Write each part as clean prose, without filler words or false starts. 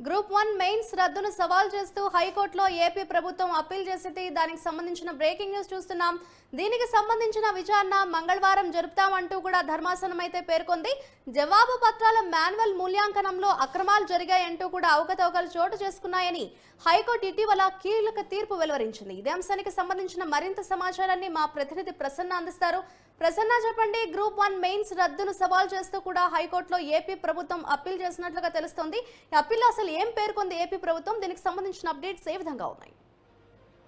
Group 1 mains రద్దును సవాల్ చేస్తూ హైకోర్టులో ఏపీ ప్రభుత్వం అప్పీల్ చేసింది. దానికి సంబంధించిన బ్రేకింగ్ న్యూస్ చూస్తున్నాం. దీనికి సంబంధించిన విచారణ మంగళవారం జరుపుతామంటూ కూడా ధర్మాసనం అయితే పేర్కొంది. జవాబు పత్రాల మాన్యువల్ మూల్యాంకనంలో అక్రమాలు జరిగాయంటూ కూడా అవకతవకలు చోటు చేసుకున్నాయని హైకోర్టు ఇటీవల కీలక తీర్పు వెలువరించింది. ఇదే అంశానికి సంబంధించిన మరింత సమాచారాన్ని మా ప్రతినిధి ప్రసన్న అందిస్తారు. ప్రసన్న, చెప్పండి. గ్రూప్ 1 మెయిన్స్ రద్దును సవాల్ చేస్తూ కూడా హైకోర్టులో ఏపీ ప్రభుత్వం అప్పీల్ చేసినట్లుగా తెలుస్తోంది. ఈ అప్పీల్ అసలు ఏం పేర్కొంది ఏపీ ప్రభుత్వం? దీనికి సంబంధించిన అప్డేట్స్ ఏ విధంగా ఉన్నాయి?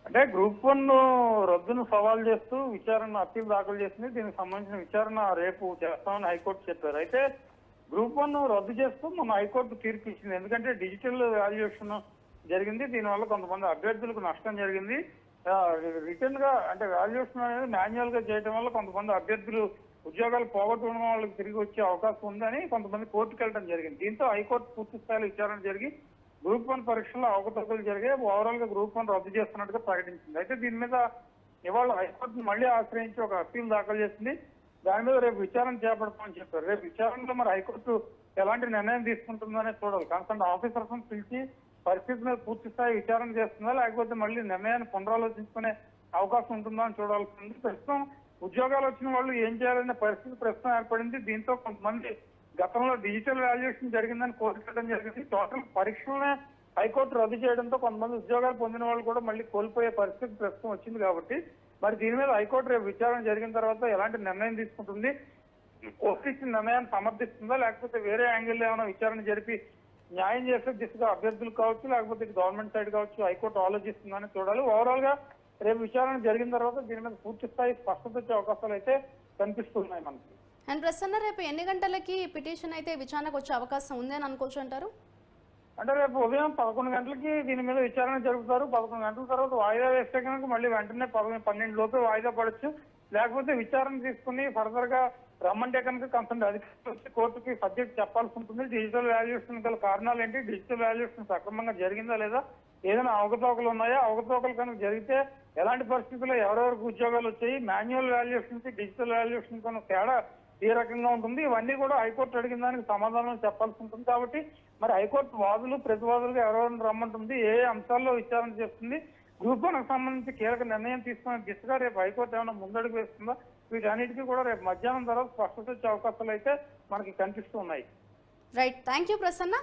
అంటే గ్రూప్ 1 రద్దును సవాల్ చేస్తూ విచారణ అప్పీల్ దాఖలు చేసింది. దీనికి సంబంధించిన విచారణ రేపు చేస్తామని హైకోర్టు చెప్పారు. అయితే గ్రూప్ 1 రద్దు చేస్తూ మన హైకోర్టు తీర్పు ఇచ్చింది. ఎందుకంటే డిజిటల్ వాల్యుయేషన్ జరిగింది. దీనివల్ల కొంతమంది అభ్యర్థులకు నష్టం జరిగింది. రిటర్న్ గా అంటే వాల్యుయేషన్ అనేది మాన్యువల్ గా చేయడం వల్ల కొంతమంది అభ్యర్థులు ఉద్యోగాలు పోగొట్టుకున్న వాళ్ళకి తిరిగి వచ్చే అవకాశం ఉందని కొంతమంది కోర్టుకు వెళ్ళడం జరిగింది. దీంతో హైకోర్టు పూర్తి స్థాయిలో విచారణ జరిగి గ్రూప్ 1 పరీక్షల్లో అవకతవకలు జరిగాయి. ఓవరాల్ గా గ్రూప్ 1 రద్దు చేస్తున్నట్టుగా ప్రకటించింది. అయితే దీని మీద ఇవాళ హైకోర్టును మళ్ళీ ఆశ్రయించి ఒక అప్పీల్ దాఖలు చేసింది. దాని మీద రేపు విచారణ చేపడతామని చెప్పారు. రేపు విచారణలో మరి హైకోర్టు ఎలాంటి నిర్ణయం తీసుకుంటుందనే చూడాలి. కన్సర్న్ ఆఫీసర్స్ పిలిచి పరిస్థితి మీద పూర్తి స్థాయి విచారణ చేస్తుందా, లేకపోతే మళ్ళీ నిర్ణయాన్ని పునరాలోచించుకునే అవకాశం ఉంటుందా అని చూడాల్సి ఉంది. ప్రస్తుతం ఉద్యోగాలు వచ్చిన వాళ్ళు ఏం చేయాలనే పరిస్థితి ప్రస్తుతం ఏర్పడింది. దీంతో కొంతమంది గతంలో డిజిటల్ వాల్యుయేషన్ జరిగిందని కోరుకోవడం జరిగింది. టోటల్ పరీక్షలనే హైకోర్టు రద్దు చేయడంతో కొంతమంది ఉద్యోగాలు పొందిన వాళ్ళు కూడా మళ్ళీ కోల్పోయే పరిస్థితి ప్రస్తుతం వచ్చింది. కాబట్టి మరి దీని మీద హైకోర్టు రేపు విచారణ జరిగిన తర్వాత ఎలాంటి నిర్ణయం తీసుకుంటుంది, కోర్టు ఇచ్చిన నిర్ణయాన్ని సమర్థిస్తుందా, లేకపోతే వేరే యాంగిల్లో ఏమైనా విచారణ జరిపి న్యాయం చేసే దిశగా అభ్యర్థులు కావచ్చు, లేకపోతే గవర్నమెంట్ సైడ్ కావచ్చు హైకోర్టు ఆలోచిస్తుందని చూడాలి. ఓవరాల్ గా రేపు విచారణ జరిగిన తర్వాత దీని మీద పూర్తి స్థాయి స్పష్టత వచ్చే అవకాశాలు అయితే కనిపిస్తున్నాయి మనకి. అండ్ ప్రసన్న, రేపు ఎన్ని గంటలకి పిటిషన్ అయితే విచారణకు వచ్చే అవకాశం ఉంది అని అనుకోవచ్చు అంటారు? అంటే రేపు ఉదయం 11 గంటలకి దీని మీద విచారణ జరుపుతారు. 11 గంటల తర్వాత వాయిదా వేస్తే కనుక మళ్ళీ వెంటనే 12 లోపే వాయిదా పడచ్చు. లేకపోతే విచారణ తీసుకుని ఫర్దర్ గా రమ్మంటే కనుక కన్సర్న్ అధికారులు వచ్చి కోర్టుకి సబ్జెక్ట్ చెప్పాల్సి ఉంటుంది. డిజిటల్ వాల్యుయేషన్ గల కారణాలు ఏంటి, డిజిటల్ వాల్యుయేషన్ సక్రమంగా జరిగిందా లేదా, ఏదైనా అవకతవకలు ఉన్నాయా, అవకతవకలు కనుక జరిగితే ఎలాంటి పరిస్థితుల్లో ఎవరెవరికి ఉద్యోగాలు వచ్చాయి, మాన్యువల్ వాల్యుయేషన్ కి డిజిటల్ వాల్యుయేషన్ కనుక తేడా ఏ రకంగా ఉంటుంది, ఇవన్నీ కూడా హైకోర్టు అడిగిన దానికి సమాధానం చెప్పాల్సి ఉంటుంది. కాబట్టి మరి హైకోర్టు వాదులు ప్రతివాదులుగా ఎవరెవరిని రమ్మంటుంది, ఏ అంశాల్లో విచారణ చేస్తుంది, గ్రూప్ 1కు సంబంధించి కీలక నిర్ణయం తీసుకునే దిశగా రేపు హైకోర్టు ఏమైనా ముందడుగు వేస్తుందా, వీటన్నిటికీ కూడా రేపు మధ్యాహ్నం తర్వాత స్పష్టత వచ్చే అవకాశాలు అయితే మనకి కనిపిస్తూ ఉన్నాయి. Right, thank you Prasanna.